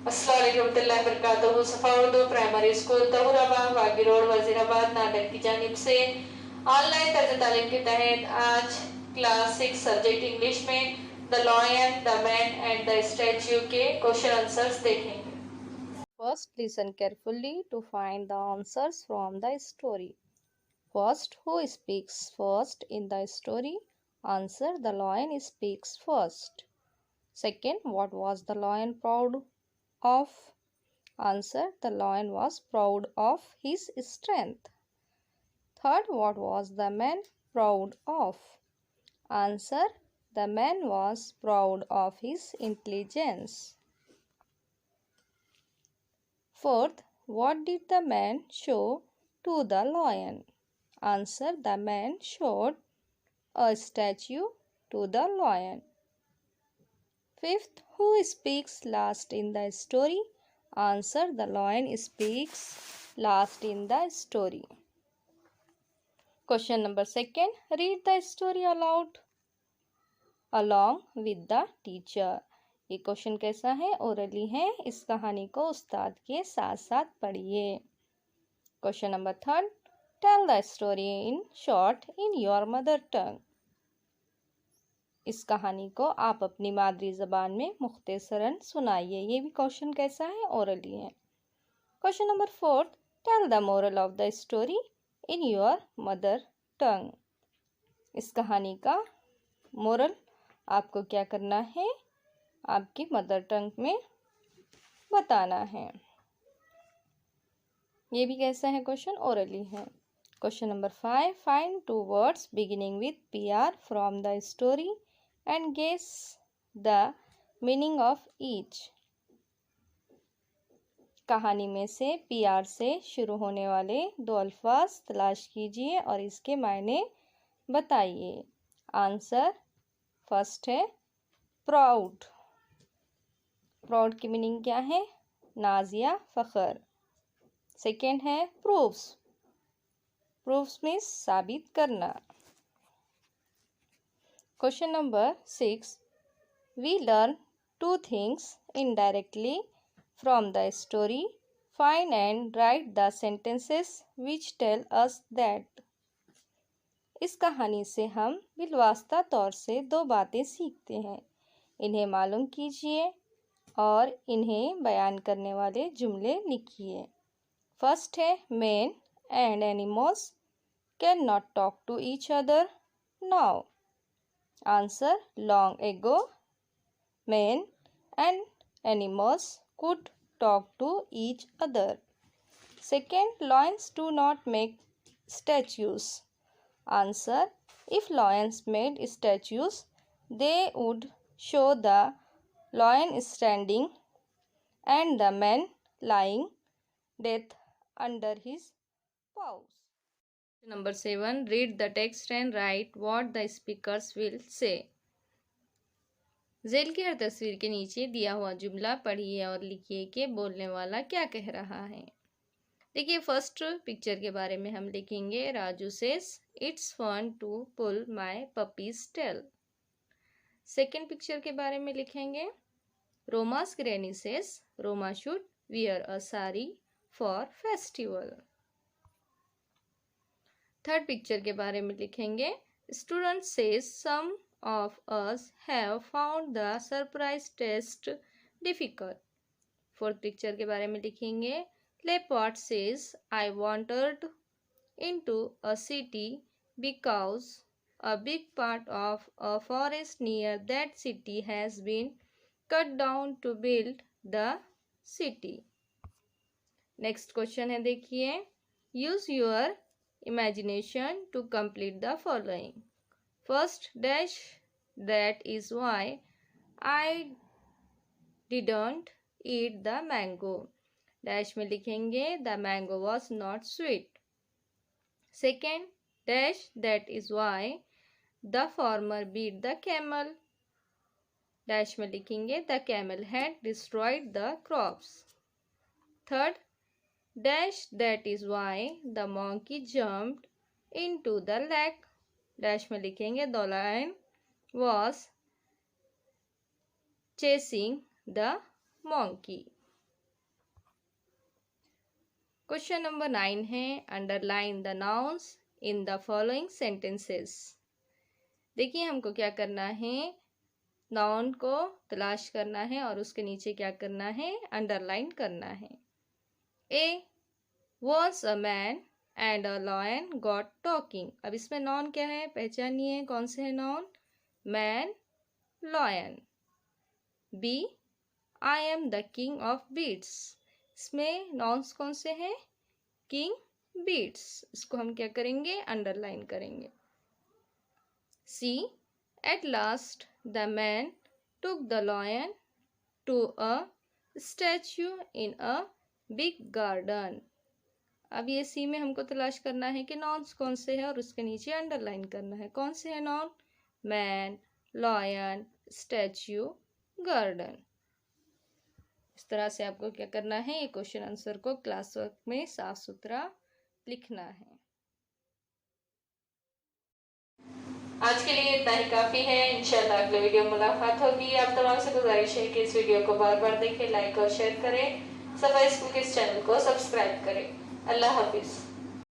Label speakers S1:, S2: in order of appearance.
S1: अस्सलाम वालेकुम सफ़ा Urdu primary school तहुराबाद वागी road Wazirabad Nanded की जानिब से ऑनलाइन तर्ज तालीम के तहत आज क्लास 6 सब्जेक्ट इंग्लिश में the lion, the man and the statue के क्वेश्चन आंसर्स देखेंगे।
S2: First, listen carefully to find the answers from the story. First, who speaks first in the story? Answer: the lion speaks first. Second, what was the lion proud of? Answer: the lion was proud of his strength. Third, what was the man proud of? Answer: the man was proud of his intelligence. Fourth, what did the man show to the lion? Answer: the man showed a statue to the lion. Fifth, who speaks last in the story? Answer: the lion speaks last in the story. Question number 2. Read the story aloud along with the teacher. ये question कैसा है? Orally है। इस कहानी को उस्ताद के साथ साथ पढ़िए। Question number 3. Tell the story in short in your mother tongue. इस कहानी को आप अपनी मादरी ज़बान में मुख्तसरन सुनाइए। ये भी क्वेश्चन कैसा है? ओरली है। Question number 4. Tell the moral of the story in your mother tongue. इस कहानी का मोरल आपको क्या करना है? आपकी मदर टंग में बताना है। ये भी कैसा है क्वेश्चन? ओरली है। Question number 5. Find 2 words beginning with PR from the story and guess the meaning of each. कहानी में से PR से शुरू होने वाले 2 अल्फाज तलाश कीजिए और इसके मायने बताइए। आंसर फर्स्ट है प्राउड. प्राउड की मीनिंग क्या है? नाज या फख्र. सेकेंड है प्रूफ्स. प्रूफ्स मीन्स साबित करना. Question number 6. We learn 2 things indirectly from the story. Find and write the sentences which tell us that. इस कहानी से हम बिलवास्ता तौर से 2 बातें सीखते हैं. इन्हें मालूम कीजिए और इन्हें बयान करने वाले जुमले लिखिए. फर्स्ट है man and animals can not talk to each other now. Answer long ago man and animals could talk to each other. Second, lions do not make statues. Answer: if lions made statues, they would show the lion standing and the man lying dead under his paws. Number 7. Read the text and write what the speakers will say. झेल की हर तस्वीर के नीचे दिया हुआ जुमला पढ़िए और लिखिए कि बोलने वाला क्या कह रहा है। देखिए, फर्स्ट पिक्चर के बारे में हम लिखेंगे Raju says it's fun to pull my puppy's tail. Second picture के बारे में लिखेंगे Roma's granny says Roma should wear a sari for festival. Third picture के बारे में लिखेंगे student says some of us have found the surprise test difficult. Fourth picture के बारे में लिखेंगे Leopard says, I wandered into a city because a big part of a forest near that city has been cut down to build the city. Next question है देखिए. Use your imagination to complete the following. First, dash that is why I didn't eat the mango. Dash में लिखेंगे the mango was not sweet. Second, dash that is why the farmer beat the camel. Dash में लिखेंगे the camel had destroyed the crops. Third, dash that is why the monkey jumped into the lake. Dash में लिखेंगे the lion was chasing the monkey. Question number 9 है underline the nouns in the following sentences. देखिए हमको क्या करना है, noun को तलाश करना है और उसके नीचे क्या करना है, अंडरलाइन करना है। A, once a man and a lion got talking. अब इसमें नाउन क्या है, पहचानिए कौन से है noun, man, lion. B, I am the king of beasts. इसमें नाउन्स कौन से हैं, किंग, बीट्स। इसको हम क्या करेंगे, अंडरलाइन करेंगे। C, at last the man took the lion to a statue in a big garden. अब ये सी में हमको तलाश करना है कि नाउन्स कौन से हैं और उसके नीचे अंडरलाइन करना है। कौन से हैं noun, man, lion, statue, garden. इस तरह से आपको क्या करना है, ये क्वेश्चन आंसर को क्लास वर्क में साफ सुथरा लिखना है।
S1: आज के लिए इतना ही काफी है। इंशाल्लाह अगले वीडियो में मुलाकात होगी। आप तमाम से गुजारिश है कि इस वीडियो को बार बार देखें, लाइक और शेयर करें। सफाई स्कूल के इस चैनल को सब्सक्राइब करें। अल्लाह हाफिज।